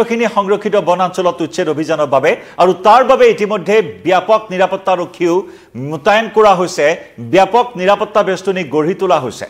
খিনি সংৰক্ষিত বনাঞ্চলত উচ্ছেদ অভিযানৰ বাবে আৰু তাৰ বাবে ইতিমধ্যে ব্যাপক নিৰাপত্তাৰক্ষীও মোতায়েন কৰা হৈছে ব্যাপক নিৰাপত্তা বেষ্টনী গঢ়ি তোলা হৈছে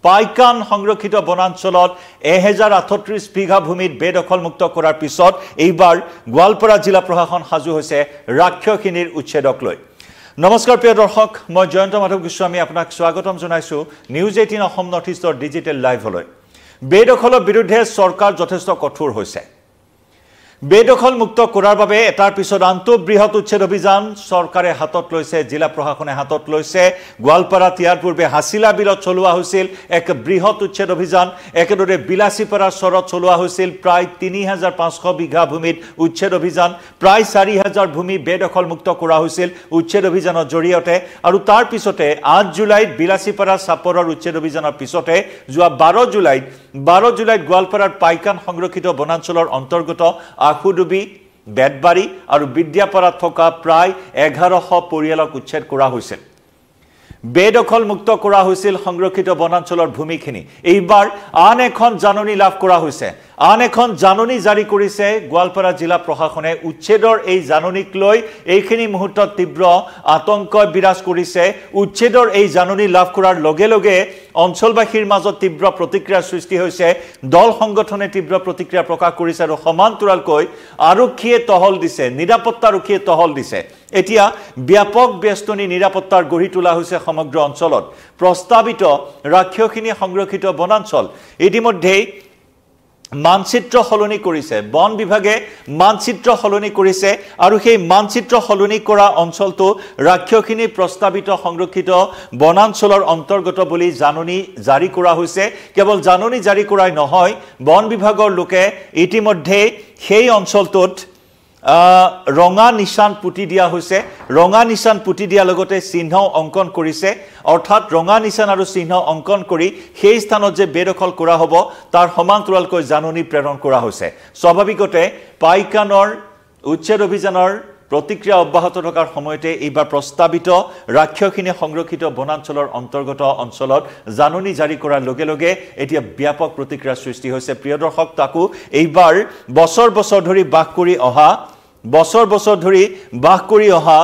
পাইকান সংৰক্ষিত বনাঞ্চলত 1038 বিঘা ভূমিত বেদখলমুক্ত কৰাৰ পিছত এইবাৰ গোৱালপাৰা জিলা প্ৰশাসন সাজু হৈছে ৰাক্ষসখিনিৰ উচ্ছেদক লৈ নমস্কাৰ প্ৰিয় দৰ্শক মই জয়ন্ত মাধৱ গোস্বামী আপোনাক স্বাগতম জনাইছো নিউজ 18 অসম নৰ্থ ইষ্টৰ ডিজিটেল লাইভলৈ বেদখলৰ বিৰুদ্ধে চৰকাৰ যথেষ্ট কঠোৰ হৈছে বেদখল মুক্ত কৰাৰ বাবে এটাৰ পিছত আন্তঃবৃহৎ উচ্ছেদ অভিযান চৰকাৰে হাতত লৈছে জিলা প্ৰশাসনে হাতত লৈছে গোৱালপাৰা তিয়াৰ পূৰ্বে হাছিলা বিলত চলোৱা হৈছিল এক বৃহৎ উচ্ছেদ অভিযান একেদৰে বিলাসীপাৰা চৰত চলোৱা হৈছিল প্ৰায় 3500 বিঘা ভূমিত উচ্ছেদ অভিযান প্ৰায় 4000 ভূমি বেদখল মুক্ত কৰা হৈছিল উচ্ছেদ অভিযানৰ জৰিয়তে আৰু তাৰ পিছতে 8 জুলাইত বিলাসীপাৰা চাপৰৰ উচ্ছেদ অভিযানৰ পিছতে যোৱা 12 জুলাইত গোৱালপাৰাৰ পাইকান সংৰক্ষিত বনাঞ্চলৰ অন্তৰ্গত আখুডুবি বেদবাৰী আৰু বিদ্যাপাৰাত থকা প্ৰায় 1100 পৰিয়ালক উচ্ছেদ কৰা হৈছিল বেদখল মুক্ত কৰা হৈছিল সংৰক্ষিত বনাঞ্চলৰ ভূমিখিনি এইবাৰ আন এখন জাননী লাভ কৰা হৈছে আন এখন জাননী জাৰি কৰিছে গোৱালপাৰা জিলা প্ৰশাসনে উচ্ছেদৰ এই জাননীক লৈ এইখিনি মুহূৰ্তত তীব্ৰ আতংক বিৰাজ কৰিছে উচ্ছেদৰ এই জাননী লাভ কৰাৰ লগে লগে অঞ্চলবাসীৰ মাজত তীব্ৰ প্ৰতিক্ৰিয়াৰ সৃষ্টি হৈছে দল সংগঠনে তীব্ৰ প্ৰতিক্ৰিয়া প্ৰকাশ কৰিছে আৰু সমান্তৰালকৈ আৰক্ষীয়ে টহল দিছে নিৰাপত্তাৰক্ষীয়ে টহল দিছে এতিয়া ব্যাপক বেষ্টনী নিৰাপত্তাৰ গঢ়ি তোলা হৈছে সমগ্ৰ অঞ্চলত প্ৰস্তাৱিত ৰাক্ষসখিনি সংৰক্ষিত বনাঞ্চল ইতিমধ্যে মানচিত্ৰ সলনি কৰিছে বন বিভাগে মানচিত্ৰ সলনি কৰিছে আৰু সেই মানচিত্ৰ সলনি কৰা অঞ্চলটো ৰাক্ষসখিনি প্ৰস্তাৱিত সংৰক্ষিত বনাঞ্চলৰ অন্তৰ্গত বুলি জাননী জাৰি কৰা হৈছে কেৱল জাননী জাৰি কৰাই নহয় বন বিভাগৰ লোকে ইতিমধ্যে সেই অঞ্চলটোত ৰঙা নিশান পুতি দিয়া হৈছে ৰঙা নিশান পুতি দিয়া লগতে চিহ্ন অংকন কৰিছে অৰ্থাৎ ৰঙা নিশান আৰু চিহ্ন অংকন কৰি সেই স্থানত যে বেদখল কৰা হ'ব তাৰ সমান্তৰালকৈ জাননী প্ৰেৰণ কৰা হৈছে স্বাভাৱিকতে পাইকানৰ উচ্ছেদ অভিযানৰ প্ৰতিক্ৰিয়া অব্যাহত থকাৰ সময়তে এইবাৰ প্ৰস্তাৱিত ৰাক্ষসখিনি সংৰক্ষিত বনাঞ্চলৰ অন্তৰ্গত অঞ্চলত জাননী জাৰি কৰাৰ লগে লগে এতিয়া ব্যাপক প্ৰতিক্ৰিয়াৰ সৃষ্টি হৈছে প্ৰিয় দৰ্শক তাকো এইবাৰ বছৰ ধৰি বাস কৰি অহা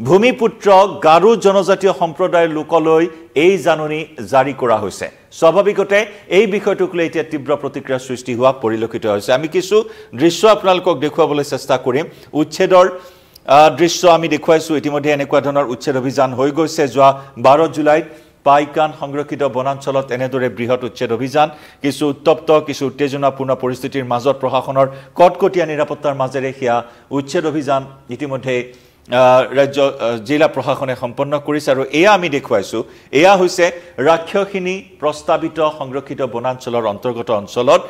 ভূমিপুত্ৰ গাৰো জনজাতীয় সম্প্ৰদায়ৰ লোকলৈ এই জাননী জাৰি কৰা হৈছে স্বাভাৱিকতে এই বিষয়টোক লৈ এতিয়া তীব্ৰ প্ৰতিক্ৰিয়াৰ সৃষ্টি হোৱা পৰিলক্ষিত হৈছে আমি কিছু দৃশ্য আপোনালোকক দেখুৱাবলৈ চেষ্টা কৰিম উচ্ছেদৰ দৃশ্য আমি দেখুৱাইছো ইতিমধ্যে এনেকুৱা ধৰণৰ উচ্ছেদ অভিযান হৈ গৈছে যোৱা 12 জুলাইত পাইকান সংৰক্ষিত বনাঞ্চলত এনেদৰে বৃহৎ উচ্ছেদ অভিযান কিছু উত্তপ্ত কিছু উত্তেজনাপূৰ্ণ পৰিস্থিতিৰ মাজত প্ৰশাসনৰ কটকটীয়া নিৰাপত্তাৰ মাজেৰে হিয়া উচ্ছেদ অভিযান ইতিমধ্যে ৰাজ্য জিলা প্ৰশাসনে সম্পন্ন কৰিছে আৰু এয়া আমি দেখুৱাইছো এয়া হৈছে ৰাক্ষসখিনি প্ৰস্তাৱিত সংৰক্ষিত বনাঞ্চলৰ অন্তৰ্গত অঞ্চলত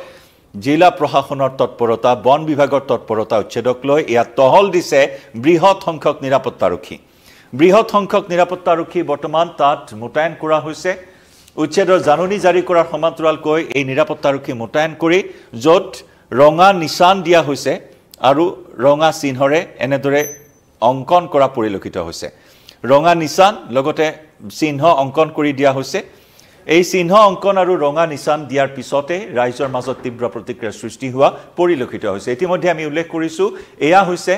জিলা প্ৰশাসনৰ তৎপৰতা বন বিভাগৰ তৎপৰতা উচ্ছেদক লৈ এয়া টহল দিছে বৃহৎ সংখ্যক নিৰাপত্তাৰক্ষী বৰ্তমান তাত মোতায়েন কৰা হৈছে উচ্ছেদৰ জাননী জাৰি কৰাৰ সমান্তৰালকৈ এই নিৰাপত্তাৰক্ষী মোতায়েন কৰি য'ত ৰঙা নিশান দিয়া হৈছে আৰু ৰঙা চিহ্নৰে এনেদৰে অংকন কৰা পৰিলক্ষিত হৈছে ৰঙা নিশান লগতে চিহ্ন অংকন কৰি দিয়া হৈছে এই চিহ্ন অংকন আৰু ৰঙা নিশান দিয়াৰ পিছতে ৰাইজৰ মাজত তীব্ৰ প্ৰতিক্ৰিয়াৰ সৃষ্টি হোৱা পৰিলক্ষিত হৈছে ইতিমধ্যে আমি উল্লেখ কৰিছো এয়া হৈছে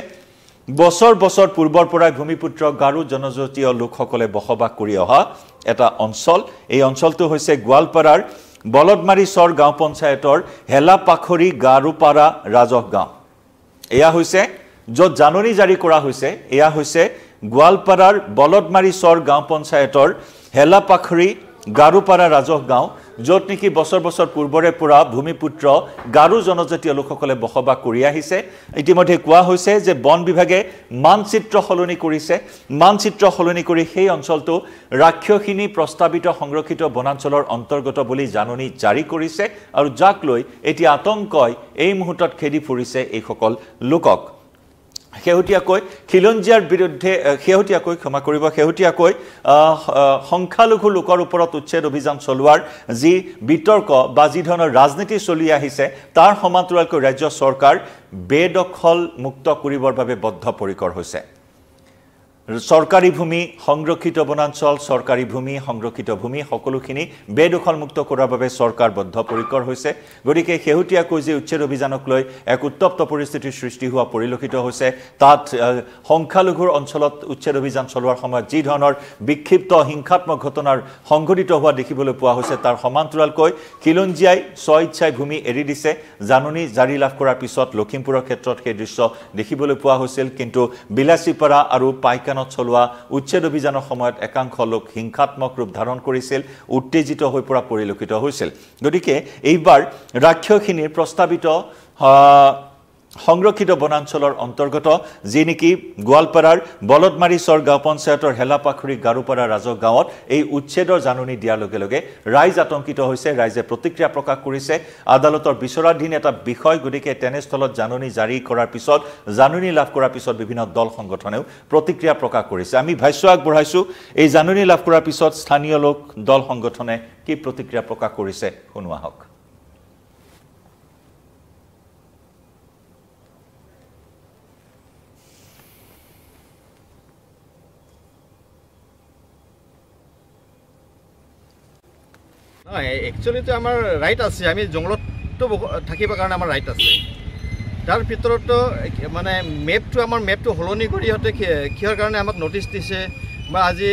বছৰ পূৰ্বৰ পৰাই ভূমিপুত্ৰ গাৰো জনজাতীয় লোকসকলে বসবাস কৰি অহা এটা অঞ্চল এই অঞ্চলটো হৈছে গোৱালপাৰাৰ বলদমাৰী চৰ গাঁও পঞ্চায়তৰ হেলাপাখৰি গাৰুপাৰা ৰাজহ গাঁও এয়া হৈছে য'ত জাননী জাৰি কৰা হৈছে এয়া হৈছে গোৱালপাৰাৰ বলদমাৰী চৰ গাঁও পঞ্চায়তৰ হেলাপাখৰি গাৰুপাৰা ৰাজহ গাঁও য'ত নেকি বছৰ পূৰ্বৰে পৰা ভূমিপুত্ৰ গাৰো জনজাতীয় লোকসকলে বসবাস কৰি আহিছে ইতিমধ্যে কোৱা হৈছে যে বন বিভাগে মানচিত্ৰ সলনি কৰিছে মানচিত্ৰ সলনি কৰি সেই অঞ্চলটো ৰাক্ষসখিনি প্ৰস্তাৱিত সংৰক্ষিত বনাঞ্চলৰ অন্তৰ্গত বুলি জাননী জাৰি কৰিছে আৰু যাক লৈ এতিয়া আতংকই এই মুহূৰ্তত খেদি ফুৰিছে এইসকল লোকক শেহতীয়াকৈ খিলঞ্জিয়াৰ বিৰুদ্ধে শেহতীয়াকৈ সংখ্যালঘু লোকৰ ওপৰত উচ্ছেদ অভিযান চলোৱাৰ যি বিতৰ্ক বা যি ধৰণৰ ৰাজনীতি চলি আহিছে তাৰ সমান্তৰালকৈ ৰাজ্য চৰকাৰ বেদখল মুক্ত কৰিবৰ বাবে বদ্ধপৰিকৰ হৈছে চৰকাৰী ভূমি সংৰক্ষিত বনাঞ্চল চৰকাৰী ভূমি সংৰক্ষিত ভূমি সকলোখিনি বেদখলমুক্ত কৰাৰ বাবে চৰকাৰ বদ্ধপৰিকৰ হৈছে গতিকে শেহতীয়াকৈ যে উচ্ছেদ অভিযানক লৈ এক উত্তপ্ত পৰিস্থিতিৰ সৃষ্টি হোৱা পৰিলক্ষিত হৈছে তাত সংখ্যালঘুৰ অঞ্চলত উচ্ছেদ অভিযান চলোৱাৰ সময়ত যি ধৰণৰ বিক্ষিপ্ত হিংসাত্মক ঘটনাৰ সংঘটিত হোৱা দেখিবলৈ পোৱা হৈছে তাৰ সমান্তৰালকৈ খিলঞ্জিয়াই স্বইচ্ছাই ভূমি এৰি দিছে জাননী জাৰি লাভ কৰাৰ পিছত লখিমপুৰৰ ক্ষেত্ৰত সেই দৃশ্য দেখিবলৈ পোৱা হৈছিল কিন্তু বিলাসীপাৰা আৰু পাইকানত চলোৱা উচ্ছেদ অভিযানৰ সময়ত একাংশ লোক হিংসাত্মক ৰূপ ধাৰণ কৰিছিল উত্তেজিত হৈ পৰা পৰিলক্ষিত হৈছিল গতিকে এইবাৰ ৰাক্ষসিনীৰ প্ৰস্তাৱিত সংৰক্ষিত বনাঞ্চলৰ অন্তৰ্গত যি নেকি গোৱালপাৰাৰ বলদমাৰীচৰ গাঁও পঞ্চায়তৰ হেলাপাখুৰী গাৰুপাৰা ৰাজহ গাঁৱত এই উচ্ছেদৰ জাননী দিয়াৰ লগে লগে ৰাইজ আতংকিত হৈছে ৰাইজে প্ৰতিক্ৰিয়া প্ৰকাশ কৰিছে আদালতৰ বিচৰাধীন এটা বিষয় গতিকে তেনেস্থলত জাননী জাৰি কৰাৰ পিছত জাননী লাভ কৰাৰ পিছত বিভিন্ন দল সংগঠনেও প্ৰতিক্ৰিয়া প্ৰকাশ কৰিছে আমি ভাষ্য আগবঢ়াইছো এই জাননী লাভ কৰাৰ পিছত স্থানীয় লোক দল সংগঠনে কি প্ৰতিক্ৰিয়া প্ৰকাশ কৰিছে শুনোৱা হওক একচুয়ালি তো আমার রাইট আছে আমি জঙ্গলত তো থাকিব কারণে আমার রাইট আছে তার ভিতৰত তো মানে মেপটো হলনি কৰি হতে কিহৰ কাৰণে আমাক নোটিছ দিছে বা আজি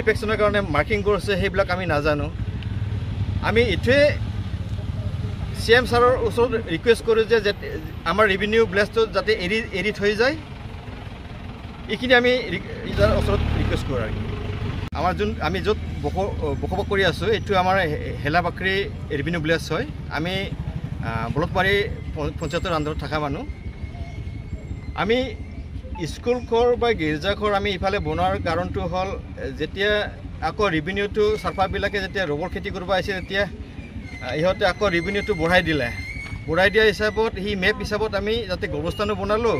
এপেক্সনৰ কাৰণে মাৰ্কিং কৰিছে সেইবিলাক আমি নাজানো আমি ইটোৱে CM ছাৰৰ ওচৰত ৰিকুৱেষ্ট কৰোঁ যে আমাৰ ৰেভিনিউ ব্লেছটো যাতে এৰি থৈ যায় এইখিনি আমি ইয়াৰ ওচৰত ৰিকুৱেষ্ট কৰোঁ আৰু আমাৰ আমি য'ত বসবাস কৰি আছোঁ এইটো আমাৰ হেলাপাখুৰী ৰেভিনিউ ব্লেছ হয় আমি বলদমাৰী পঞ্চায়তৰ আণ্ডাৰত থকা মানুহ আমি স্কুল ঘৰ বা গীৰ্জা ঘৰ আমি ইফালে বনোৱাৰ কাৰণটো হ'ল যেতিয়া আকৌ ৰেভিনিউটো চাৰ্ফাৰবিলাকে যেতিয়া ৰবৰ খেতি কৰিব আহিছে তেতিয়া ইহঁতে আকৌ ৰেভিনিউটো বঢ়াই দিয়া হিচাপত সেই মেপ হিচাপত আমি যাতে গৰ্ভস্থানো বনালোঁ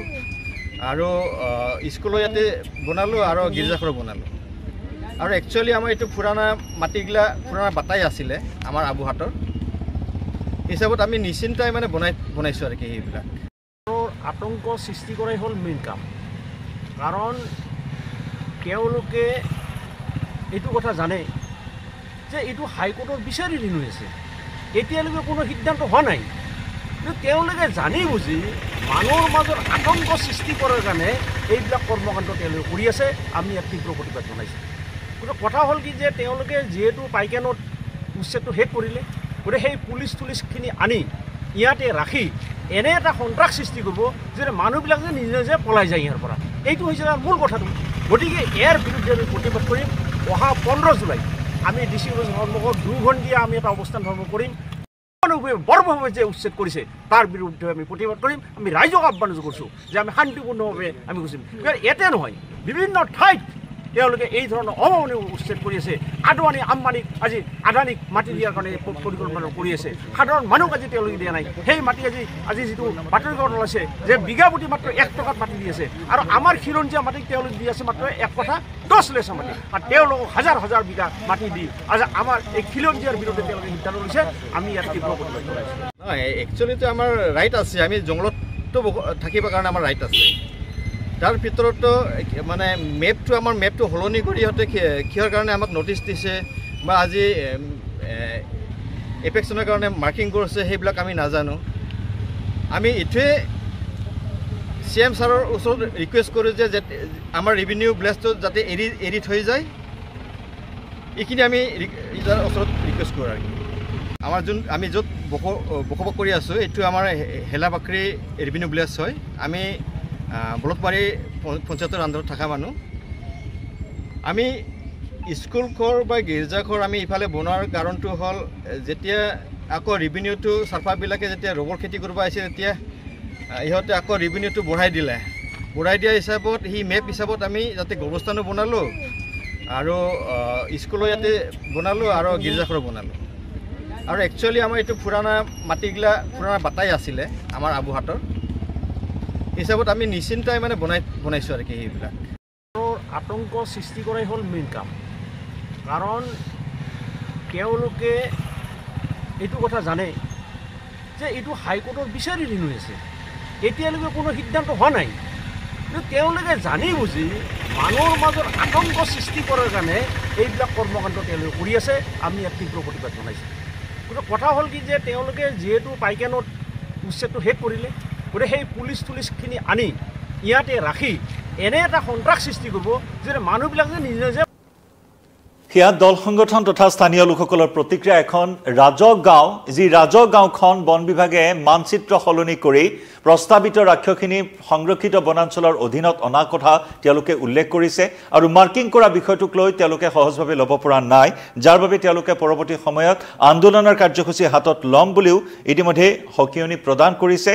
আৰু স্কুলো ইয়াতে বনালোঁ আৰু গীৰ্জাঘৰো বনালোঁ আৰু একচুয়ালি আমাৰ এইটো পুৰাণা মাটিগিলা পুৰাণা বাটাই আছিলে আমাৰ আবুহাটৰ হিচাপত আমি নিশ্চিন্তাই মানে বনাইছোঁ আৰু কি সেইবিলাক আতংক সৃষ্টি কৰাই হ'ল মেইন কাম কাৰণ তেওঁলোকে এইটো কথা জানে যে এইটো হাইকোৰ্টৰ বিচাৰি ঋণ আছে এতিয়ালৈকে কোনো সিদ্ধান্ত হোৱা নাই কিন্তু তেওঁলোকে জানি বুজি মানুহৰ মাজত আতংক সৃষ্টি কৰাৰ কাৰণে এইবিলাক কৰ্মকাণ্ড তেওঁলোকে কৰি আছে আমি ইয়াত তীব্ৰ প্ৰতিবাদ জনাইছোঁ কিন্তু কথা হ'ল কি যে তেওঁলোকে যিহেতু পাইকানত উচ্ছেদটো শেষ কৰিলে গতিকে সেই পুলিচখিনি আনি ইয়াতে ৰাখি এনে এটা সন্ত্ৰাস সৃষ্টি কৰিব যে মানুহবিলাক যে নিজে নিজে পলাই যায় ইয়াৰ পৰা এইটো হৈছে মূল কথাটো গতিকে ইয়াৰ বিৰুদ্ধে আমি প্ৰতিবাদ কৰিম অহা 15 জুলাই আমি DC সন্মুখত 2 ঘণ্টা আমি এটা অৱস্থান ধৰ্ম কৰিম বৰ্বভাৱে যে উচ্ছেদ কৰিছে তাৰ বিৰুদ্ধে আমি প্ৰতিবাদ কৰিম আমি ৰাইজক আহ্বান কৰিছোঁ যে আমি শান্তিপূৰ্ণভাৱে আমি কৈছোঁ ইয়াতে নহয় বিভিন্ন ঠাইত তেওঁলোকে এই ধৰণৰ অমানৱীয় উচ্ছেদ কৰি আছে আদৱানী আম্বানীক আজি আদানীক মাটি দিয়াৰ কাৰণে পৰিকল্পনা কৰি আছে সাধাৰণ মানুহক আজি তেওঁলোকে দিয়া নাই সেই মাটি আজি যিটো বাতৰিকাকত ওলাইছে যে বিঘা প্ৰতি মাত্ৰ 1 টকাত মাটি দি আছে আৰু আমাৰ খিলঞ্জীয়া মাটিক তেওঁলোকে দি আছে মাত্ৰ 1 কথা 10 লেচা মাটি আৰু তেওঁলোকক হাজাৰ হাজাৰ বিঘা মাটি দি আজি আমাৰ এই খিলঞ্জীয়াৰ বিৰুদ্ধে তেওঁলোকে সিদ্ধান্ত লৈছে আমি ইয়াত তীব্ৰ প্ৰতিবাদ জনাইছোঁ একচুয়ালি তো আমাৰ ৰাইট আছে আমি জঙ্গলত তো থাকিব কাৰণে আমাৰ ৰাইট আছে তাৰ ভিতৰত তো মানে মেপটো হলনি কৰি হতে কিহৰ কাৰণে আমাক নোটিছ দিছে বা আজি এপেক্সনৰ কাৰণে মাৰ্কিং কৰিছে সেইবিলাক আমি নাজানো আমি ইটোৱে CM ছাৰৰ ওচৰত ৰিকুৱেষ্ট কৰোঁ যে আমাৰ ৰেভিনিউ ব্লেছটো যাতে এৰি থৈ যায় এইখিনি আমি ইয়াৰ ওচৰত ৰিকুৱেষ্ট কৰোঁ আৰু আমাৰ আমি য'ত বসবাস কৰি আছোঁ এইটো আমাৰ হেলাপাখুৰী ৰেভিনিউ ব্লেছ হয় আমি বলদমাৰী পঞ্চায়তৰ আণ্ডাৰত থকা মানুহ আমি স্কুল ঘৰ বা গীৰ্জা ঘৰ আমি ইফালে বনোৱাৰ কাৰণটো হ'ল যেতিয়া আকৌ ৰেভিনিউটো চাৰ্ফাৰবিলাকে যেতিয়া ৰবৰ খেতি কৰিব আহিছে তেতিয়া ইহঁতে আকৌ ৰেভিনিউটো বঢ়াই দিয়া হিচাপত সেই মেপ হিচাপত আমি যাতে গৰ্ভস্থানো বনালোঁ আৰু স্কুলো ইয়াতে বনালোঁ আৰু গীৰ্জাঘৰো বনালোঁ আৰু একচুয়ালি আমাৰ এইটো পুৰাণা মাটিগিলা পুৰাণা বাটাই আছিলে আমাৰ আবুহাটৰ হিচাপত আমি নিশ্চিন্তাই মানে বনাইছোঁ আৰু কি সেইবিলাক আতংক সৃষ্টি কৰাই হ'ল মেইন কাম কাৰণ তেওঁলোকে এইটো কথা জানে যে এইটো হাইকোৰ্টৰ বিচাৰি ঋণ আছে এতিয়ালৈকে কোনো সিদ্ধান্ত হোৱা নাই তেওঁলোকে জানি বুজি মানুহৰ মাজত আতংক সৃষ্টি কৰাৰ কাৰণে এইবিলাক কৰ্মকাণ্ড তেওঁলোকে কৰি আছে আমি ইয়াত তীব্ৰ প্ৰতিবাদ জনাইছোঁ কিন্তু কথা হ'ল কি যে তেওঁলোকে যিহেতু পাইকানত উচ্ছেদটো শেষ কৰিলে গতিকে সেই পুলিচখিনি আনি ইয়াতে ৰাখি এনে এটা সন্ত্ৰাস সৃষ্টি কৰিব যে মানুহবিলাক যে নিজে নিজে সেয়া দল সংগঠন তথা স্থানীয় লোকসকলৰ প্ৰতিক্ৰিয়া এখন ৰাজগাঁও যি ৰাজগাঁওখন বন বিভাগে মানচিত্ৰ সলনি কৰি প্ৰস্তাৱিত ৰাক্ষসখিনি সংৰক্ষিত বনাঞ্চলৰ অধীনত অনা কথা তেওঁলোকে উল্লেখ কৰিছে আৰু মাৰ্কিং কৰা বিষয়টোক লৈ তেওঁলোকে সহজভাৱে ল'ব পৰা নাই যাৰ বাবে তেওঁলোকে পৰৱৰ্তী সময়ত আন্দোলনৰ কাৰ্যসূচী হাতত ল'ম বুলিও ইতিমধ্যে সকিয়নি প্ৰদান কৰিছে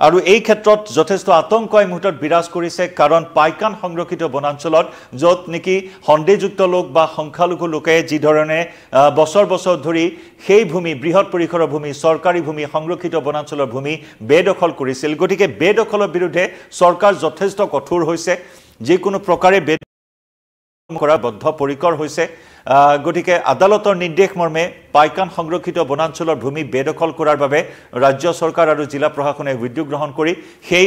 আৰু এই ক্ষেত্ৰত যথেষ্ট আতংক এই মুহূৰ্তত বিৰাজ কৰিছে কাৰণ পাইকান সংৰক্ষিত বনাঞ্চলত য'ত নেকি সন্দেহযুক্ত লোক বা সংখ্যালঘু লোকে যি ধৰণে বছৰ বছৰ ধৰি সেই ভূমি বৃহৎ পৰিসৰৰ ভূমি চৰকাৰী ভূমি সংৰক্ষিত বনাঞ্চলৰ ভূমি বেদখল কৰিছিল গতিকে বেদখলৰ বিৰুদ্ধে চৰকাৰ যথেষ্ট কঠোৰ হৈছে যিকোনো প্ৰকাৰে কৰা বদ্ধপৰিকৰ হৈছে গতিকে আদালতৰ নিৰ্দেশ মৰ্মে পাইকান সংৰক্ষিত বনাঞ্চলৰ ভূমি বেদখল কৰাৰ বাবে ৰাজ্য চৰকাৰ আৰু জিলা প্ৰশাসনে উদ্যোগ গ্ৰহণ কৰি সেই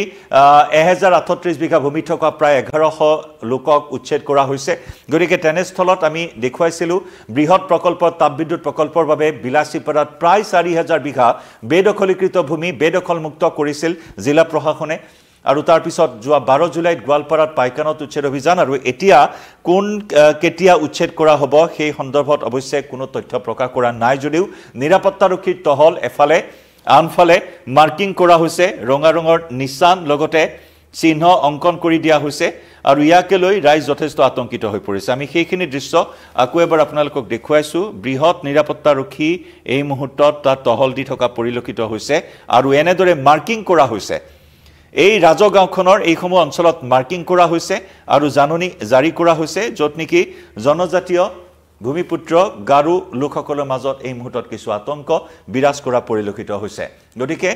1038 বিঘা ভূমি থকা প্ৰায় 1100 লোকক উচ্ছেদ কৰা হৈছে গতিকে তেনেস্থলত আমি দেখুৱাইছিলো বৃহৎ প্ৰকল্প তাপবিদ্যুৎ প্ৰকল্পৰ বাবে বিলাসীপাৰাত প্ৰায় 4000 বিঘা বেদখলীকৃত ভূমি বেদখল মুক্ত কৰিছিল জিলা প্ৰশাসনে আৰু তাৰ পিছত যোৱা 12 জুলাইত গোৱালপাৰাত পাইকানত উচ্ছেদ অভিযান আৰু এতিয়া কোন কেতিয়া উচ্ছেদ কৰা হ'ব সেই সন্দৰ্ভত অৱশ্যে কোনো তথ্য প্ৰকাশ কৰা নাই যদিও নিৰাপত্তাৰক্ষীৰ টহল এফালে আনফালে মাৰ্কিং কৰা হৈছে ৰঙা ৰঙৰ নিশান লগতে চিহ্ন অংকন কৰি দিয়া হৈছে আৰু ইয়াকে লৈ ৰাইজ যথেষ্ট আতংকিত হৈ পৰিছে আমি সেইখিনি দৃশ্য আকৌ এবাৰ আপোনালোকক দেখুৱাইছো বৃহৎ নিৰাপত্তাৰক্ষী এই মুহূৰ্তত তাত টহল দি থকা পৰিলক্ষিত হৈছে আৰু এনেদৰে মাৰ্কিং কৰা হৈছে এই ৰাজগাঁওখনৰ এইসমূহ অঞ্চলত মাৰ্কিং কৰা হৈছে আৰু জাননী জাৰি কৰা হৈছে য'ত নেকি জনজাতীয় ভূমিপুত্ৰ গাৰু লোকসকলৰ মাজত এই মুহূৰ্তত কিছু আতংক বিৰাজ কৰা পৰিলক্ষিত হৈছে গতিকে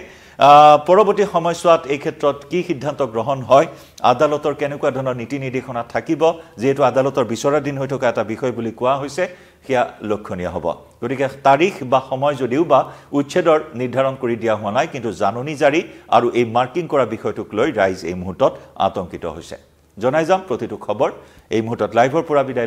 পৰৱৰ্তী সময়ছোৱাত এই ক্ষেত্ৰত কি সিদ্ধান্ত গ্ৰহণ হয় আদালতৰ কেনেকুৱা ধৰণৰ নীতি নিৰ্দেশনা থাকিব যেহেতু আদালতৰ বিচাৰাধীন হৈ থকা এটা বিষয় বুলি কোৱা হৈছে সেয়া লক্ষণীয় হ'ব গতিকে তাৰিখ বা সময় যদিও বা উচ্ছেদৰ নিৰ্ধাৰণ কৰি দিয়া হোৱা নাই কিন্তু জাননী জাৰি আৰু এই মাৰ্কিং কৰা বিষয়টোক লৈ ৰাইজ এই মুহূৰ্তত আতংকিত হৈছে জনাই যাম প্ৰতিটো খবৰ এই মুহূৰ্তত লাইভৰ পৰা বিদায়